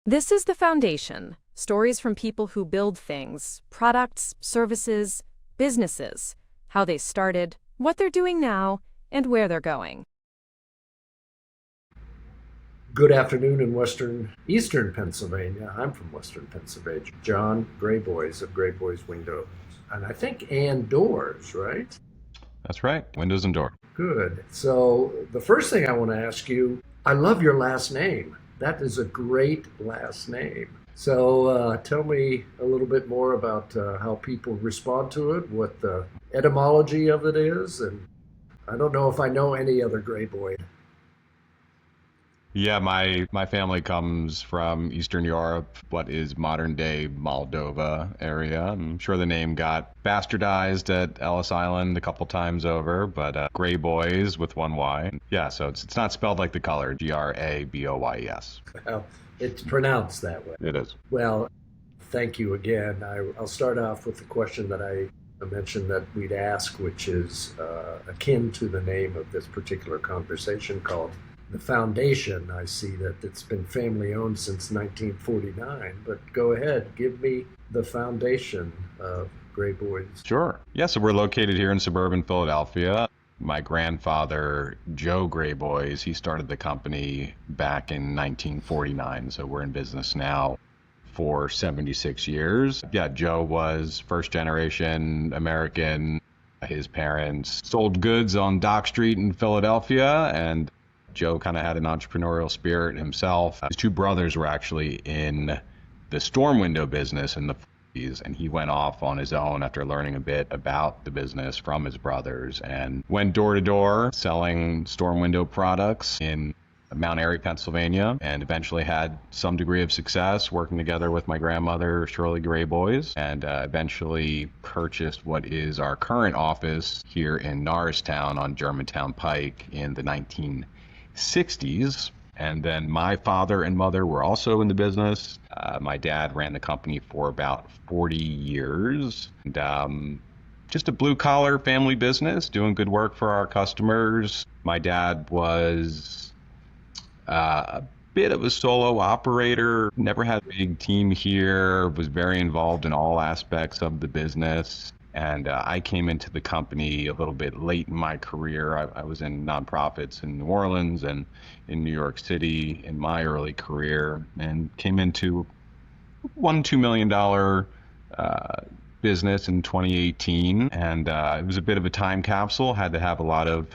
This is The Foundation, stories from people who build things, products, services, businesses, how they started, what they're doing now, and where they're going. Good afternoon in Eastern Pennsylvania. I'm from Western Pennsylvania. Jon Graboyes of Graboyes Windows, and I think and Doors, right? That's right. Windows and door. Good. So the first thing I want to ask you, I love your last name. That is a great last name. So tell me a little bit more about how people respond to it, what the etymology of it is, and I don't know if I know any other Graboy. Yeah, my family comes from Eastern Europe, what is modern day Moldova area. I'm sure the name got bastardized at Ellis Island a couple times over, but Graboyes with one Y. Yeah, so it's not spelled like the color, Graboyes. Well, it's pronounced that way. It is. Well, thank you again. I'll start off with the question that I mentioned that we'd ask, which is akin to the name of this particular conversation called The Foundation. I see that it's been family owned since 1949, but go ahead, give me the foundation of Graboyes. Sure. Yeah, so we're located here in suburban Philadelphia. My grandfather, Joe Graboyes, he started the company back in 1949, so we're in business now for 76 years. Yeah, Joe was first generation American. His parents sold goods on Dock Street in Philadelphia, and Joe kind of had an entrepreneurial spirit himself. His two brothers were actually in the storm window business in the 40s, and he went off on his own after learning a bit about the business from his brothers and went door to door selling storm window products in Mount Airy, Pennsylvania, and eventually had some degree of success working together with my grandmother, Shirley Graboyes, and eventually purchased what is our current office here in Norristown on Germantown Pike in the 1960s. And then my father and mother were also in the business. My dad ran the company for about 40 years. And, just a blue collar family business, doing good work for our customers. My dad was a bit of a solo operator, never had a big team here, was very involved in all aspects of the business. And I came into the company a little bit late in my career. I was in nonprofits in New Orleans and in New York City in my early career, and came into $2 million business in 2018. And it was a bit of a time capsule, had to have a lot of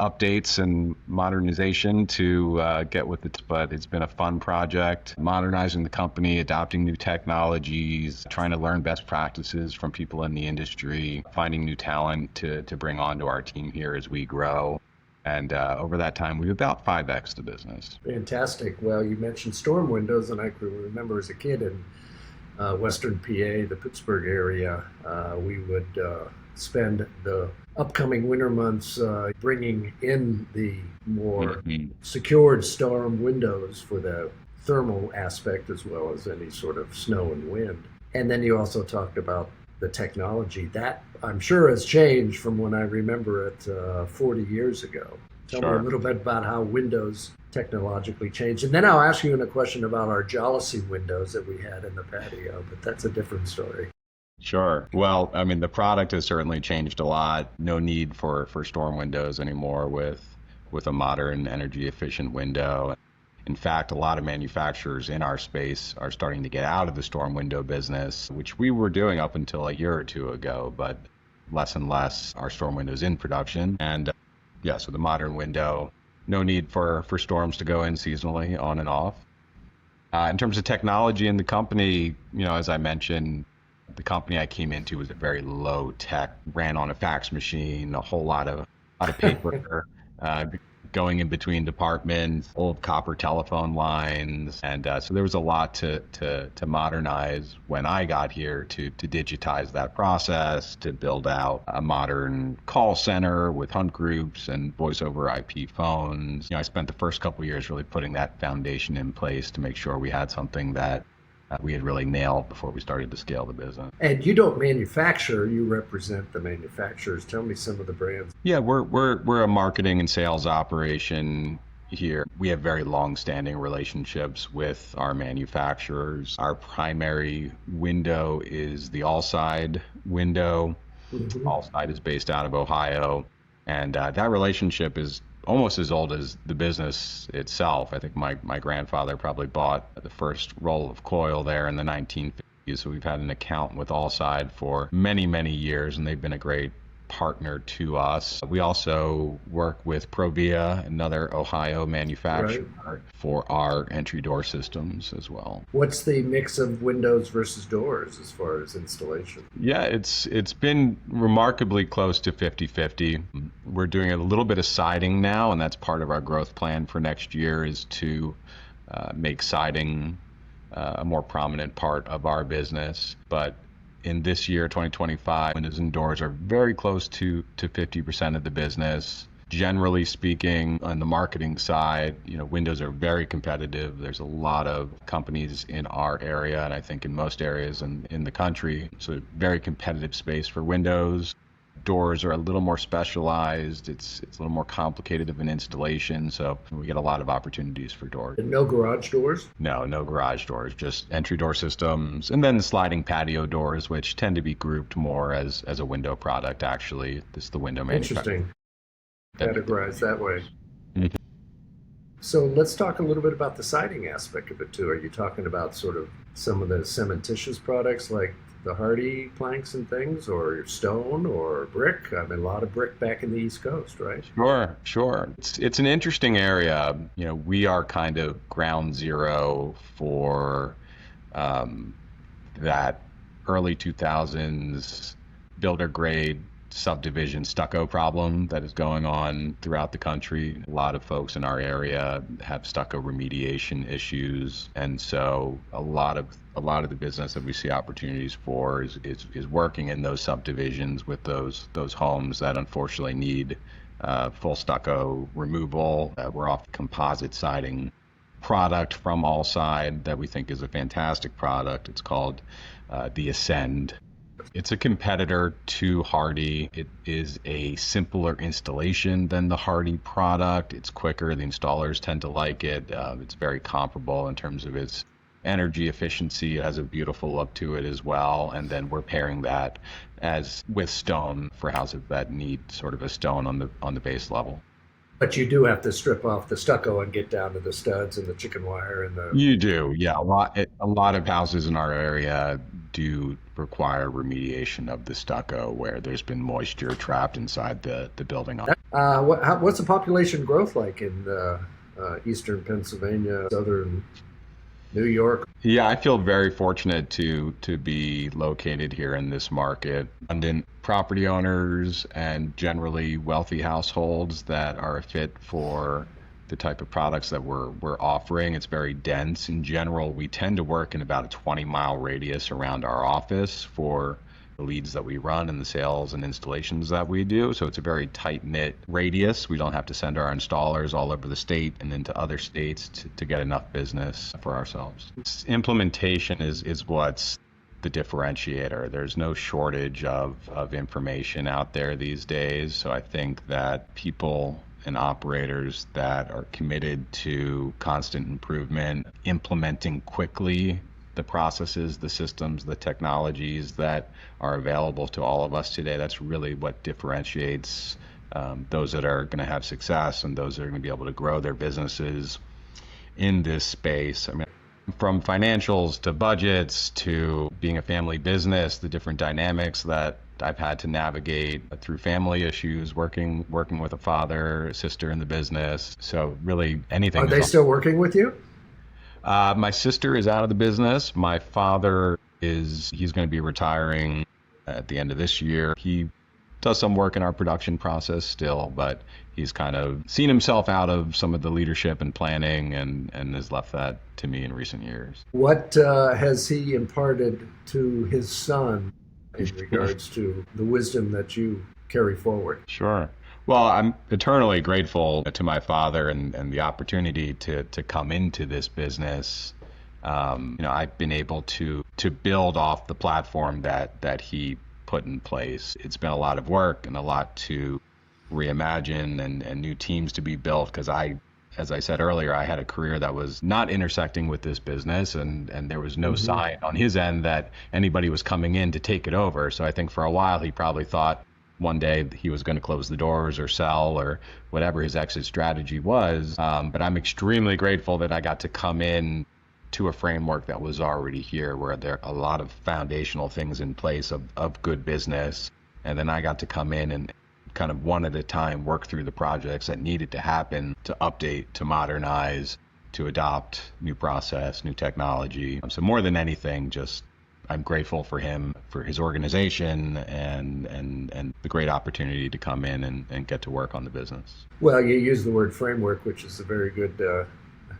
updates and modernization to get with it, but it's been a fun project, modernizing the company, adopting new technologies, trying to learn best practices from people in the industry, finding new talent to bring onto our team here as we grow. And over that time, we've about 5x the business. Fantastic. Well, you mentioned storm windows, and I can remember as a kid in Western PA, the Pittsburgh area, we would spend the upcoming winter months bringing in the more secured storm windows for the thermal aspect as well as any sort of snow and wind. And then you also talked about the technology. That I'm sure has changed from when I remember it 40 years ago. Tell me a little bit about how windows technologically changed. And then I'll ask you a question about our Jolly windows that we had in the patio, but that's a different story. Sure. Well, I mean, the product has certainly changed a lot. No need for storm windows anymore with a modern energy efficient window. In fact, a lot of manufacturers in our space are starting to get out of the storm window business, which we were doing up until a year or two ago, but less and less are storm windows in production. And yeah, so the modern window, no need for storms to go in seasonally on and off. In terms of technology in the company, as I mentioned, the company I came into was a very low tech, ran on a fax machine, a whole lot of paper, going in between departments, old copper telephone lines. And so there was a lot to modernize when I got here to digitize that process, to build out a modern call center with hunt groups and voice over IP phones. I spent the first couple of years really putting that foundation in place to make sure we had something that we had really nailed before we started to scale the business. And you don't manufacture, you represent the manufacturers. Tell me some of the brands. Yeah, we're a marketing and sales operation here. We have very long-standing relationships with our manufacturers. Our primary window is the All-Side window. Mhm. All-Side is based out of Ohio, and that relationship is almost as old as the business itself. I think my grandfather probably bought the first roll of coil there in the 1950s, so we've had an account with All-Side for many, many years, and they've been a great partner to us. We also work with Provia, another Ohio manufacturer, Right. for our entry door systems as well. What's the mix of windows versus doors as far as installation? Yeah, it's been remarkably close to 50-50. We're doing a little bit of siding now, and that's part of our growth plan for next year is to make siding a more prominent part of our business. But in this year, 2025, windows and doors are very close to 50% of the business. Generally speaking, on the marketing side, windows are very competitive. There's a lot of companies in our area, and I think in most areas in the country. So very competitive space for windows. Doors are a little more specialized. It's a little more complicated of an installation, so we get a lot of opportunities for doors. And no garage doors? No garage doors, just entry door systems, and then sliding patio doors, which tend to be grouped more as a window product, actually. This is the window manufacturer. Interesting. Categorized that way. Mhm. So let's talk a little bit about the siding aspect of it too. Are you talking about sort of some of the cementitious products like the hardy planks and things, or stone or brick? I mean, a lot of brick back in the East Coast, right? Sure. It's an interesting area. We are kind of ground zero for that early 2000s builder grade subdivision stucco problem that is going on throughout the country. A lot of folks in our area have stucco remediation issues, and so a lot of the business that we see opportunities for is working in those subdivisions with those homes that unfortunately need full stucco removal. We're off composite siding product from All-Side that we think is a fantastic product. It's called the Ascend. It's a competitor to Hardy. It is a simpler installation than the Hardy product. It's quicker. The installers tend to like it. It's very comparable in terms of its energy efficiency. It has a beautiful look to it as well. And then we're pairing that with stone for houses that need sort of a stone on the base level. But you do have to strip off the stucco and get down to the studs and the chicken wire and the. You do, yeah. A lot of houses in our area do require remediation of the stucco where there's been moisture trapped inside the building. What's the population growth like in eastern Pennsylvania, southern New York? Yeah, I feel very fortunate to be located here in this market. Abundant property owners and generally wealthy households that are a fit for the type of products that we're offering. It's very dense. In general, we tend to work in about a 20-mile radius around our office for the leads that we run and the sales and installations that we do. So it's a very tight-knit radius. We don't have to send our installers all over the state and into other states to get enough business for ourselves. Implementation is what's the differentiator. There's no shortage of information out there these days. So I think that people and operators that are committed to constant improvement, implementing quickly the processes, the systems, the technologies that are available to all of us today, that's really what differentiates those that are going to have success and those that are going to be able to grow their businesses in this space. I mean, from financials to budgets to being a family business, the different dynamics that I've had to navigate through family issues, working with a father, a sister in the business. So really anything. Are they still working with you? My sister is out of the business. My father he's going to be retiring at the end of this year. He does some work in our production process still, but he's kind of seen himself out of some of the leadership and planning and has left that to me in recent years. What has he imparted to his son in regards to the wisdom that you carry forward? Sure. Well, I'm eternally grateful to my father and the opportunity to come into this business. I've been able to build off the platform that he put in place. It's been a lot of work and a lot to reimagine and new teams to be built because I as I said earlier, I had a career that was not intersecting with this business, and there was no sign on his end that anybody was coming in to take it over. So I think for a while he probably thought one day he was going to close the doors or sell or whatever his exit strategy was. But I'm extremely grateful that I got to come in to a framework that was already here, where there are a lot of foundational things in place of good business. And then I got to come in and kind of one at a time work through the projects that needed to happen to update, to modernize, to adopt new process, new technology. So more than anything, just I'm grateful for him, for his organization, and the great opportunity to come in and get to work on the business. Well, you use the word framework, which is a very good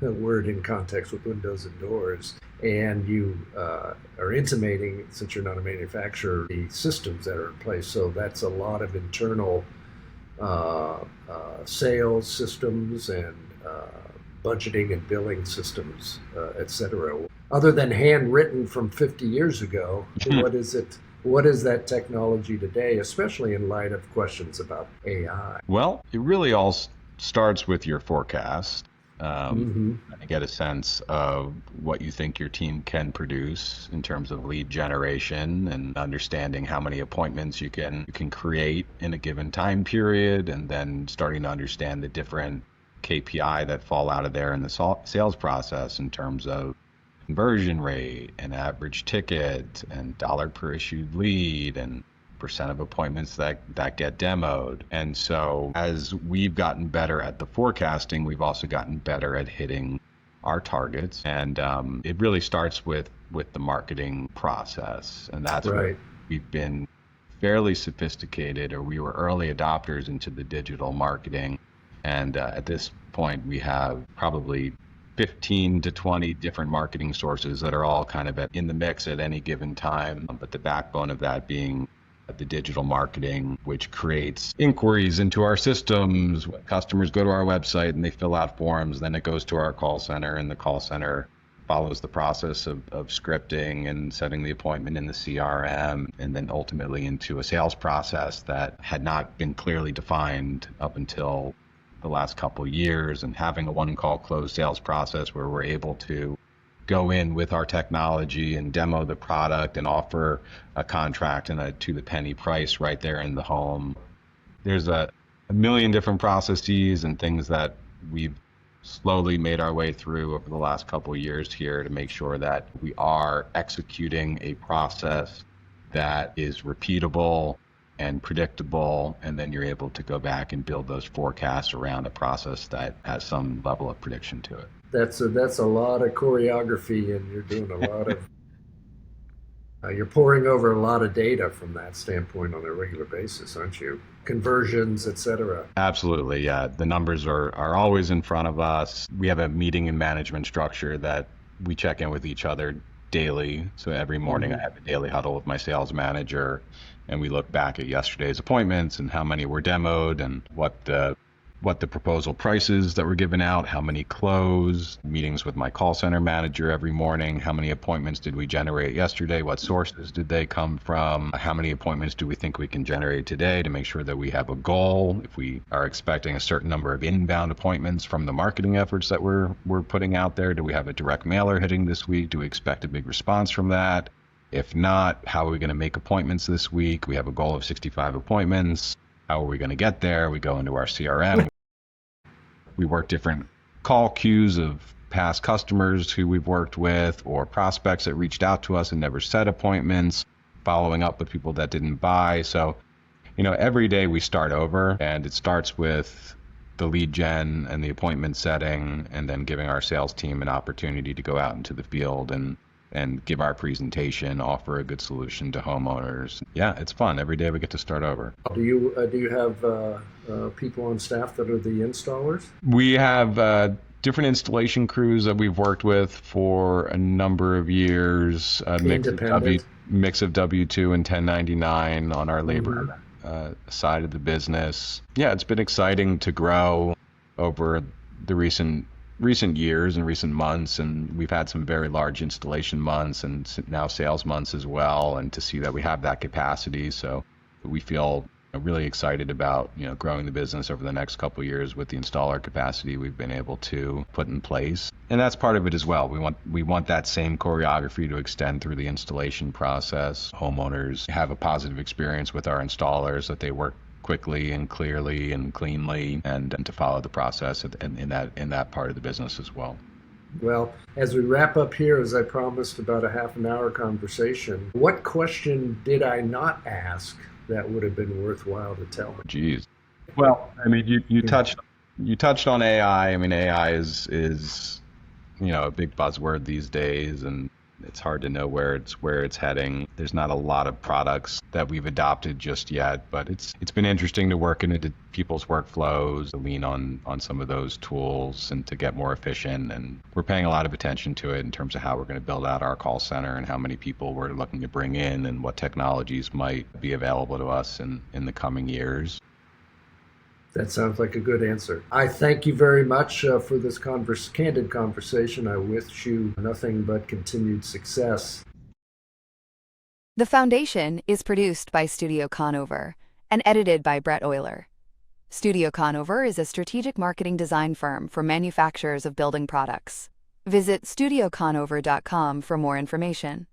word in context with windows and doors. And you are intimating, since you're not a manufacturer, the systems that are in place. So that's a lot of internal sales systems and budgeting and billing systems, et cetera. Other than handwritten from 50 years ago, what is it? What is that technology today, especially in light of questions about AI? Well, it really all starts with your forecast. And get a sense of what you think your team can produce in terms of lead generation, and understanding how many appointments you can create in a given time period, and then starting to understand the different KPI that fall out of there in the sales process in terms of conversion rate and average ticket and dollar per issued lead and percent of appointments that get demoed. And so as we've gotten better at the forecasting, we've also gotten better at hitting our targets. And it really starts with the marketing process. And that's right. where we've been fairly sophisticated, or we were early adopters into the digital marketing. And at this point, we have probably 15 to 20 different marketing sources that are all kind of in the mix at any given time. But the backbone of that being the digital marketing, which creates inquiries into our systems. When customers go to our website and they fill out forms, then it goes to our call center, and the call center follows the process of scripting and setting the appointment in the CRM, and then ultimately into a sales process that had not been clearly defined up until the last couple of years. And having a one-call close sales process where we're able to go in with our technology and demo the product and offer a contract and a to the penny price right there in the home. There's a million different processes and things that we've slowly made our way through over the last couple of years here to make sure that we are executing a process that is repeatable and predictable, and then you're able to go back and build those forecasts around a process that has some level of prediction to it. That's a lot of choreography, and you're doing a lot of you're poring over a lot of data from that standpoint on a regular basis, aren't you? Conversions, et cetera. Absolutely, yeah. The numbers are always in front of us. We have a meeting and management structure that we check in with each other daily. So every morning I have a daily huddle with my sales manager, and we look back at yesterday's appointments and how many were demoed and what the proposal prices that were given out, how many closed, meetings with my call center manager every morning, how many appointments did we generate yesterday, what sources did they come from, how many appointments do we think we can generate today, to make sure that we have a goal. If we are expecting a certain number of inbound appointments from the marketing efforts that we're putting out there, do we have a direct mailer hitting this week? Do we expect a big response from that? If not, how are we going to make appointments this week? We have a goal of 65 appointments. How are we going to get there? We go into our CRM. We work different call queues of past customers who we've worked with, or prospects that reached out to us and never set appointments, following up with people that didn't buy. So, every day we start over, and it starts with the lead gen and the appointment setting, and then giving our sales team an opportunity to go out into the field and give our presentation, offer a good solution to homeowners. Yeah, it's fun. Every day we get to start over. Do you have people on staff that are the installers? We have different installation crews that we've worked with for a number of years. Mix of W-2 and 1099 on our labor side of the business. Yeah, it's been exciting to grow over the recent years and recent months, and we've had some very large installation months and now sales months as well, and to see that we have that capacity. So we feel Really excited about, growing the business over the next couple of years with the installer capacity we've been able to put in place. And that's part of it as well. We want that same choreography to extend through the installation process. Homeowners have a positive experience with our installers, that they work quickly and clearly and cleanly, and to follow the process in that part of the business as well. Well, as we wrap up here, as I promised, about a half an hour conversation, what question did I not ask that would have been worthwhile to tell me? Geez. Well, I mean, you touched on AI. I mean, AI is a big buzzword these days, and it's hard to know where it's heading. There's not a lot of products that we've adopted just yet, but it's been interesting to work into people's workflows, to lean on some of those tools and to get more efficient. And we're paying a lot of attention to it in terms of how we're going to build out our call center and how many people we're looking to bring in and what technologies might be available to us in the coming years. That sounds like a good answer. I thank you very much for this candid conversation. I wish you nothing but continued success. The Foundation is produced by Studio Conover and edited by Brett Euler. Studio Conover is a strategic marketing design firm for manufacturers of building products. Visit studioconover.com for more information.